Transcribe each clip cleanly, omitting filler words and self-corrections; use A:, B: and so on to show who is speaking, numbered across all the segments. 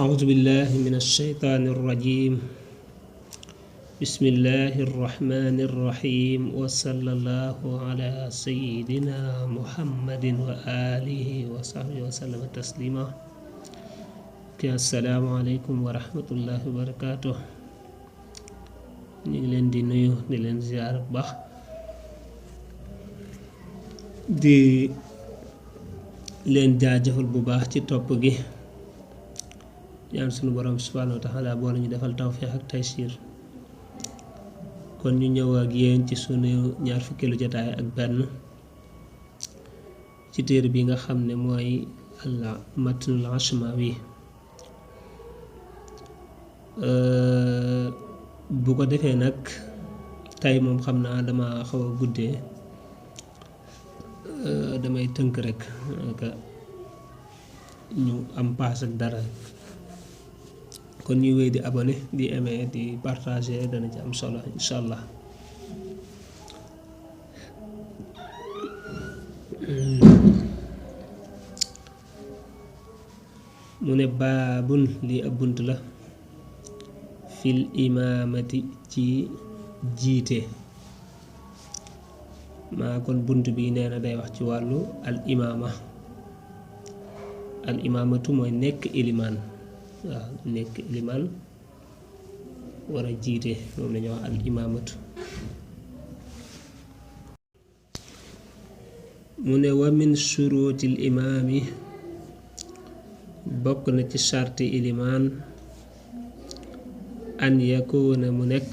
A: أعوذ بالله من الشيطان الرجيم بسم الله الرحمن الرحيم وصلى الله على سيدنا محمد وآله وصحبه وسلم تسليما السلام عليكم ورحمة الله وبركاته ñu ngi leen di nuyu di leen ziar bu baax di leen jaajëfal bu baax ci topp gi ñaan sunu borom subhanahu wa ta'ala boo ñu defal tawfiq ak taysir kon ñu ñëw ak yéen ci sunu ñaar fukkeelu jotaay ak benn ci téere bi nga xam ne mooy al matnul ashmawi bu ko defee nag tey moom xam naa dama xaw a guddee damay tënk rek ñu am paas ak dara kon ñuy wéy di abonné di aimer di partager dana ci am solo insha allah mu ne baabun lii ab bunt la fil imaamati ci jiite maa kon bunt bi nee na day wax ci wàllu al imaamatu mooy nekk ilimaan waaw nekk ilimaan war a jiite moom la ñuy wax al imaamatu mu ne wa min shuruutil imaami bokk na ci sarti ilimaan an yakuuna mu nekk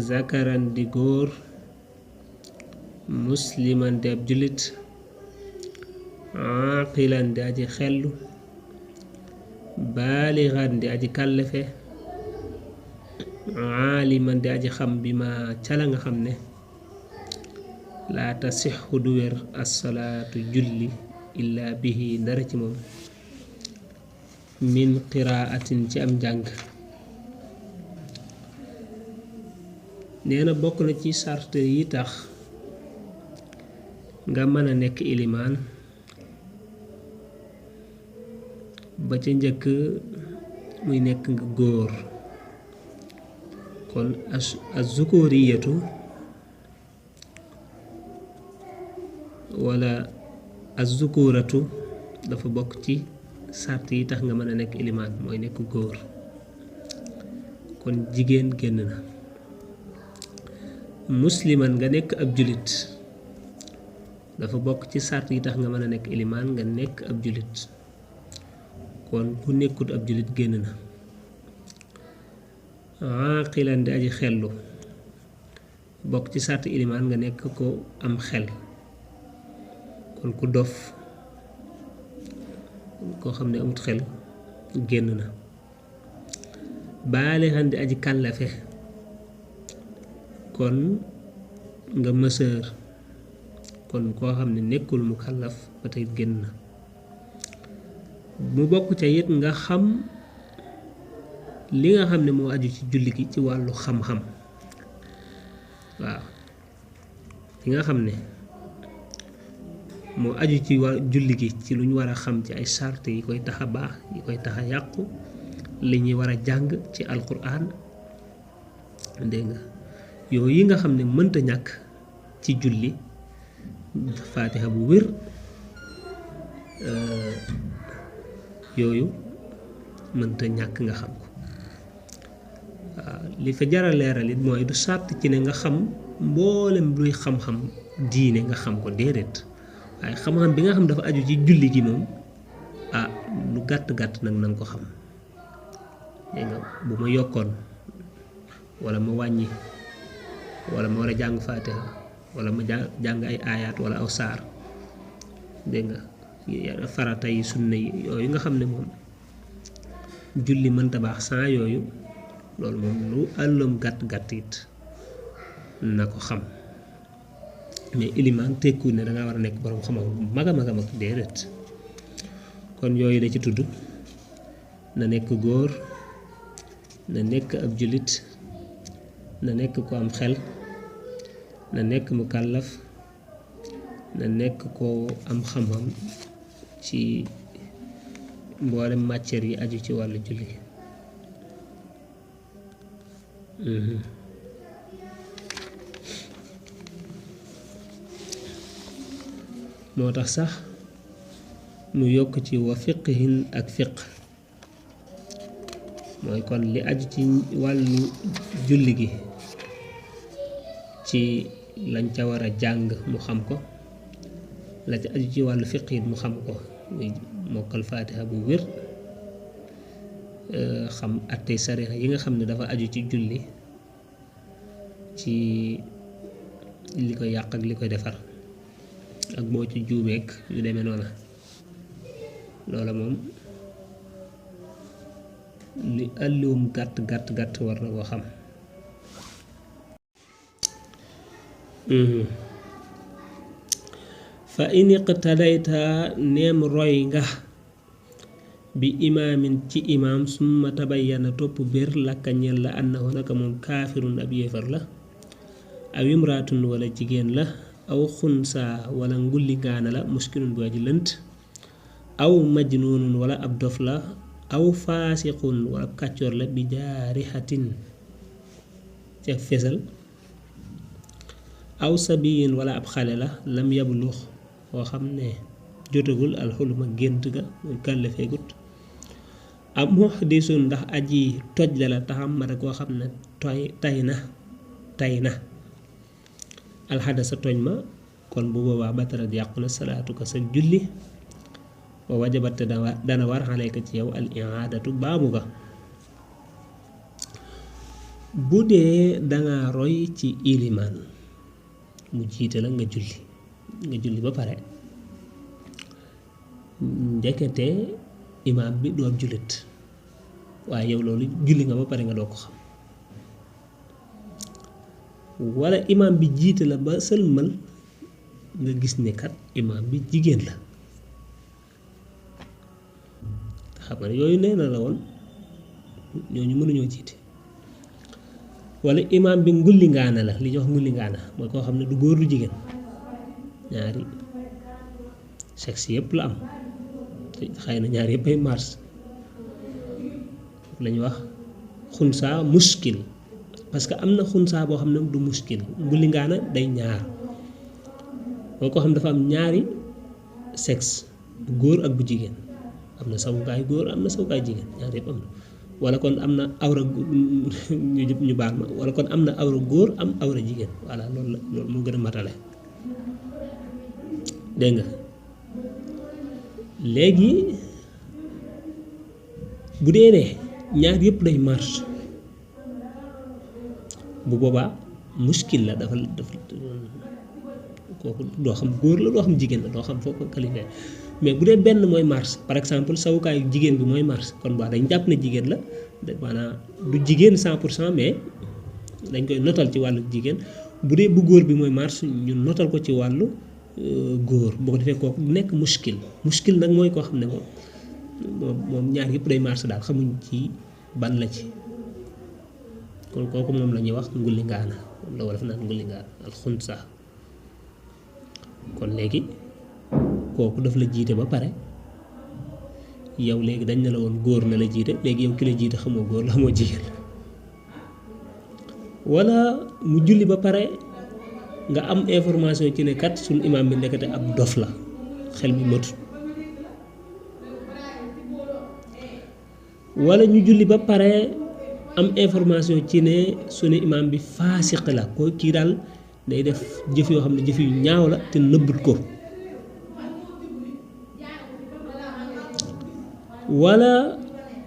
A: zakaran di góor musliman di ab jullit aqilan di aji xellu baaligan di aji kàllafe aaliman di aji xam bi ma cala nga xam ne laa tasixu du wér assalaatu julli illaa bihi dara ci moom min qiraatin ci am njàng nee na bokk na ci sart yi tax nga mën a nekk ilimaan ba ca njëkk muy nekk nga góor kon az-zukuriyatu wala az-zukuratu dafa bokk ci sart yi tax nga mën a nekk ilimaan mooy nekk góor kon jigéen génn na musliman nga nekk ab julit dafa bokk ci sart yi tax nga mën a nekk ilimaan nga nekk ab julit kon ku nekkut ab julit génn na aqilan di aji xellu bokk ci sart ilimaan nga nekk ko am xel kon ku dof koo xam ne amut xel génn na baaligan di aji kàllafe kon nga mësër kon koo xam ne nekkul mu kàllaf ba tey génn na mu bokk ca it nga xam li nga xam ne moo aju ci julli gi ci wàllu xam-xam waaw li nga xam ne moo aju ci julli gi ci lu ñu war a xam ci ay sart yi koy tax a baax yi koy tax a yàqu li ñuy war a jàng ci alquran dégg nga yooyu yi nga xam ne mënta ñàkk ci julli faatiha bu wér yooyu mënta ñàkk nga xam ko waaw li fa jara leeral it mooy du sart ci ne nga xam mboolem luy xam-xam diine nga xam ko déedéet waaye xam-xam bi nga xam dafa aju ci julli gi moom lu gàtt-gàtt nag na nga ko xam dégg nga bu ma yokkoon wala ma wàññi wala ma war a jàng faatiha wala ma jàng ay aayaat wala aw saar dégg nga farata yi sunna yi yooyu nga xam ne moom julli mënta baax sans yooyu loolu moom lu àllam gàtt-gàtt it na ko xam mais ilimaan tekku ne danga war a nekk borom xam-xam bu mag a mag a mag déedéet kon yooyu la ci tudd na nekk góor na nekk ab jullit na nekk ko am xel na nekk mu kàllaf na nekk ko am xam-xam ci mboolem matière yi aju ci wàllu julli moo tax sax mu yokk ci wa fiqhin ak fiq mooy kon li aju ci wàllu julli gi ci lañ ca war a jàng mu xam ko la ca aju ci wàllu fiq it mu xam ko muy mokkal faatiha bu wér xam attey sariya yi nga xam ne dafa aju ci julli ci li koy yàq ak li koy defar ak boo ci juumeek yu demee noona loola moom li àlliwum gàtt gàtt gàtt war na koo xam fa in iqtadayta neem roy nga bi imaamin ci imaam summa tabayyana topp bir lakka ñel la annahu naka moom kaafirun ab yéefar la aw imraatun wala jigéen la aw xunsaa wala ngulli ngaana la muskilun bu aji lënt aw majnuunun wala ab dof la aw faasiqun wala ab kàccoor la bi jaarihatin ca fesal aw sabiyin wala ab xale la lam yablux koo xam ne jotagul alxuluma gént ga muy kàllafeegut am muhdisun ndax aji toj la taxam mata koo xam ne tay na alxadasa toj ma kon bu boobaa batarat yàqu na salaatu ko sa julli wa wajabat dana war xaleyka ci yow al iadatu baamu ga bu dee danga roy ci ilimaan mu jiite la nga julli ba pare ndekete imaam bi doon jullit waaye yow loolu julli nga ba pare nga doo ko xam wala imaam bi jiite la ba sëlmal nga gis ne kat imaam bi jigéen la xam nga yooyu nee na la woon ñooñu mënuñoo jiite wala imaam bi ngulli ngaana la li ñuy wax ngulli ngaana mooy koo xam ne du góor du jigéen ñaari sexe yëpp la am xëy na ñaari yëpp ay mars la ñuy wax xunsaa muskil parce que am na xunsaa boo xam ne du muskil ngulli ngaana day ñaar mooy koo xam ne dafa am ñaari sexe bu góor ak bu jigéen am na sawukaay góor am na sawukaay jigéen ñaari yëpp am na wala kon am na awra ñu baal ma wala kon am na awra góor am awra jigéen voilà loolu moo gën a matale dégg nga léegi bu dee ne ñaar yëpp day marche bu boobaa muskil la dafa kooku doo xam góor la doo xam jigéen la doo xam foo ko qualifié mais bu dee benn mooy marche par exemple sawukaayu jigéen bi mooy marche kon baax dañ jàpp ne jigéen la maanaam du jigéen 100% mais dañ koy notal ci wàllu jigéen bu dee bu góor bi mooy marche ñu notal ko ci wàllu góor boo ko defee kooku nekk muskil nag mooy koo xam ne moom ñaar yëpp day marche daal xamuñ ci ban la ci kon kooku moom la ñuy wax ngulli ngaana moom la wala fa naan ngulli ngaana alxunsa kon léegi kooku daf la jiite ba pare yow léegi dañ ne la woon góor na la jiite léegi yow ki la jiite xamoo góor la xamoo jigéen wala mu julli ba pare nga am information ci ne kat suñu imaam bi nekkate ab dof la xel mi matut wala ñu julli ba pare am information ci ne suñu imaam bi faasiq la ko kii daal day def jëf yoo xam ne jëf yu ñaaw la te nëbbut ko wala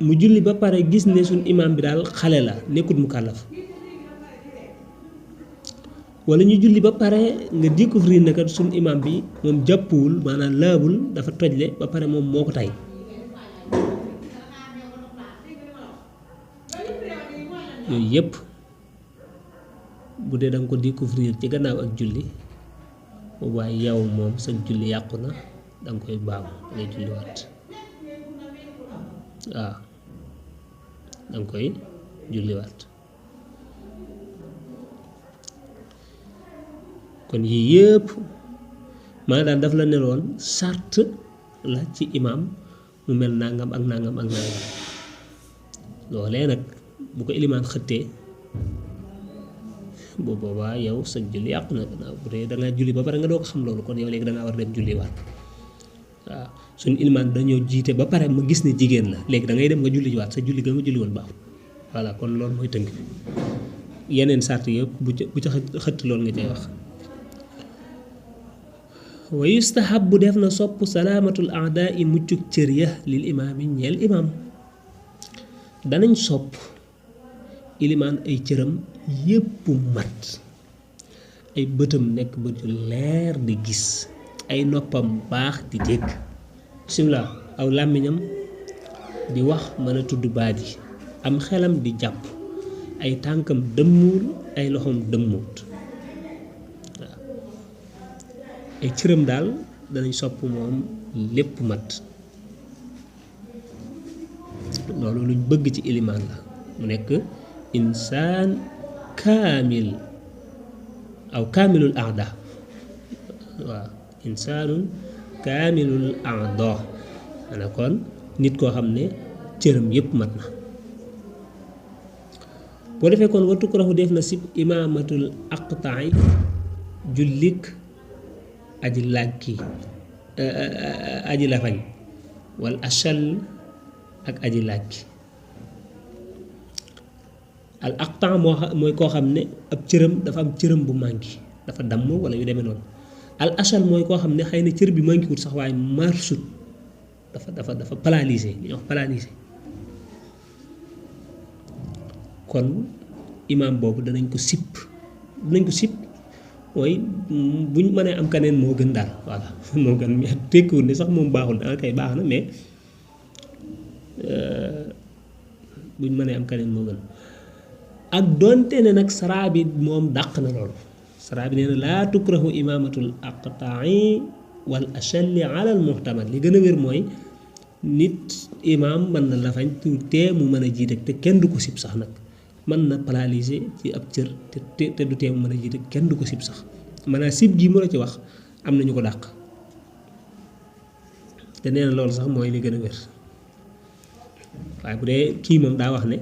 A: mu julli ba pare gis ne suñ imaam bi daal xale la nekkut mu kàllaf wala ñu julli ba pare nga découvrir ne kat suñ imaam bi moom jàppuwul maanaam laabul dafa tojle ba pare moom moo ko tay yooyu yëpp bu dee da nga ko découvrir ci gannaaw ak julli boobaa yow moom sa julli yàqu na da nga koy baamu ngay julliwaat waaw da nga koy julliwaat kon yii yëpp maanaam daf la neloon sart la ci imaam mu mel nangam ak nangam ak nangam loolee nag bu ko ilimaan xëttee bu boobaa yow sa julli yàqu na bu dee da nga julli ba pare nga doo ko xam loolu kon yow léegi da ngaa war a dem julli waat waaw suñu ilimaan dañoo jiite ba pare ma gis ne jigéen la léegi da ngay dem nga julli waat sa julli ga nga julli woon baaxul voilà kon loolu mooy tënk yeneen sart yëpp bu ca xëtt loolu nga cay wax wa yustahabu def na sopp salaamatul aadaa i muccuk cër ya lil imaam yi ñeel imaam danañ sopp ilimaan ay cëram yépp mat ay bëtam nekk bët yu leer di gis ay noppam baax di dégg bismillah aw làmmiñam di wax mën a tudd baat yi am xelam di jàpp ay tànkam dëmmuwul ay loxoom dëmmuwut waaw ay cëram daal danañ sopp moom lépp mat loolu luñ bëgg ci ilimaan la mu nekk insaan kaamil aw kaamilul aada waaw insaanun kaamilul aada xanaa kon nit koo xam ne cëram yépp mat na boo defee kon wa tukrahu def na sib imaamatul aqtaay jullik aji làkki aji lafañ wal ashal ak aji làkki al aqta mooy koo xam ne ab cëram dafa am cëram bu manqué dafa damm wala yu demee noonu al ashal mooy koo xam ne xëy na cër bi manqué wut sax waaye marsut dafa paralysé li ñuy wax paralysé kon imaam boobu danañ ko sip mooy buñ mënee am kaneen moo gën daal voilà moo gën tekkiwul ne sax moom baaxul danga kay baax na mais buñ mënee am kaneen moo gën ak doonte ne nag saraa bi moom dàq na loolu saraa bi nee na laa tukrahu imaamatul aqtaai wal achalli ala al muhtamal li gën a wér mooy nit imaam mën na la fañ tee mu mën a jiite te kenn du ko sib sax nag mën na paralyser ci ab cër te du tee mu mën a jiite kenn du ko sib sax maanaam sib gi mu la ci wax am na ñu ko dàq te nee na loolu sax mooy li gën a wér waaye bu dee kii moom daa wax ne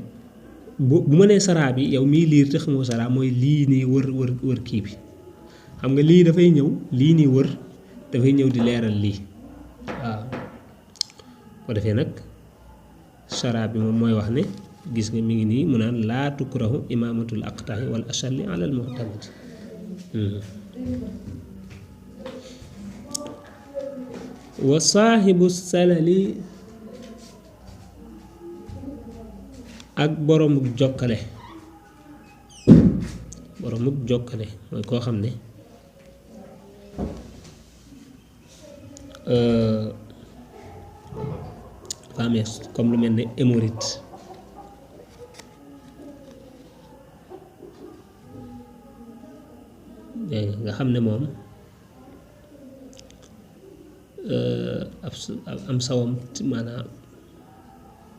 A: bu ma nee saraa bi yow miy liir te xamoo saraa mooy lii nii wër kii bi xam nga lii dafay ñëw lii nii wër dafay ñëw di leeral lii waaw ko defee nag saraa bi moom mooy wax ne gis nga mi ngi nii mu naan laa tukrahu imaamatul aqtahi wal achalli ala al muhtamad wa saahibu salali ak boromuk jokkale mooy koo xam ne dafa amee comme lu mel ne hémorroïde nga xam ne moom am sawam maanaam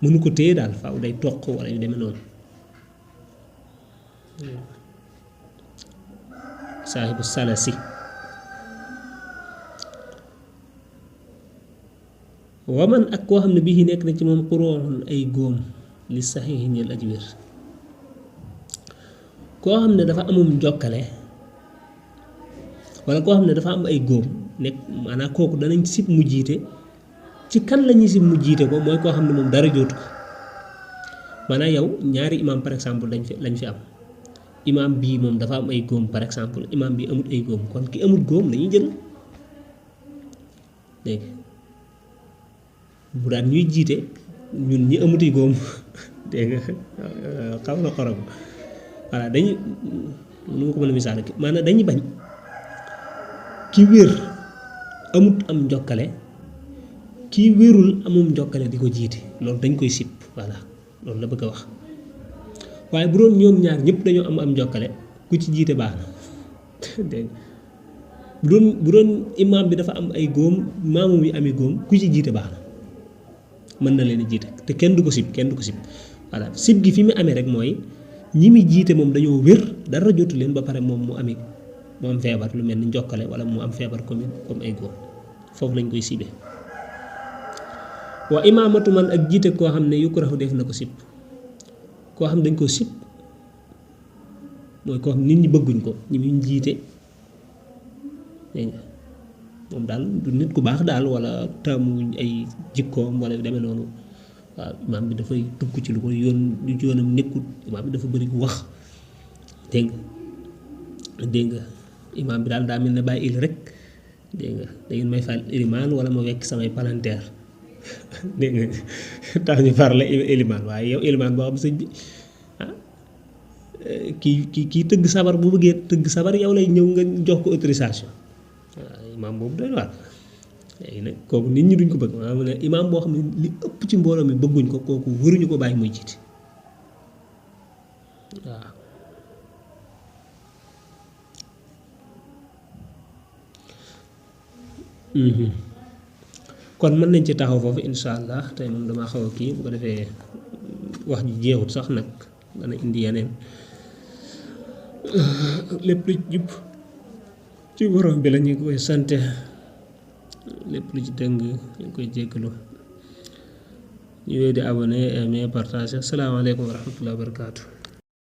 A: mënu ko téye daal faaw day toq wala yu demee noonu saahibu salasi waman ak koo xam ne bii nekk na ci moom xuróon ay góom li saxiixi ñeel aji wér koo xam ne dafa amum jokkale wala koo xam ne dafa am ay góom nekk maanaam kooku danañ sib mu jiite ci kan lañuy sib mu jiite ko mooy koo xam ne moom dara jootu ko maanaam yow ñaari imam par exemple lañ fi am imam bii moom dafa am ay góom par exemple imam bi amut ay góom kon ki amut góom lañuy jël léegi bu daan ñuy jiite ñun ñi amuti góom dégg nga xaw na xorom voilà dañuy nu ma ko mën a misaal maanaam dañuy bañ ki wér amut am njokkale kii wérul amum njokkale di ko jiite loolu dañ koy sib voilà loolu la bëgg a wax waaye bu doon ñoom ñaar ñëpp dañoo am njokkale ku ci jiite baax na dégg bu doon imaam bi dafa am ay góom maamum yi ami góom ku ci jiite baax na mën na leen a jiite te kenn du ko sib voilà sib gi fi mu amee rek mooy ñi mi jiite moom dañoo wér dara jotu leen ba pare moom mu am feebar lu mel ni njokkale wala mu am feebar comme ay góom foofu lañ koy sibee wa imaamatu man ak jiite koo xam ne yukrahu def na ko sib koo xam dañ koo sib mooy koo xam nit ñi bëgguñ ko ñi muy jiite dégg nga moom daal du nit ku baax daal wala taamuñ ay jikkoom wala demee noonu waaw imaam bi dafay tugg ci lu ko yoonam nekkut imaam bi dafa bëri wax dégg nga imaam bi daal daa mel ne bàyyi il rek dégg nga da ngeen may fal ilimaan wala ma wekk samay palanteer dégg nga tax ñu far la ilimaan waaye yow ilimaan boo xam sëñ bi kii tëgg sabar bu bëggee tëgg sabar yow lay ñëw nga jox ko autorisation waaw imaam boobu doy waar léegi nag kooku nit ñi duñ ko bëgg maanaam ne imaam boo xam ne li ëpp ci mbooloo mi bëgguñ ko kooku waruñu ko bàyyi muy jiite waaw kon mën nañ ci taxaw foofu insha allah tey moom damaa xaw a kii bu ko defee wax ji jeexut sax nag dana indi yeneen lépp lu jub ci borom bi la ñu koy sante lépp lu ci dëng ñu koy jéggalu ñu wéy di abonné aimer partager asalaamaaleykum wa rahmatullahi wa barakaatu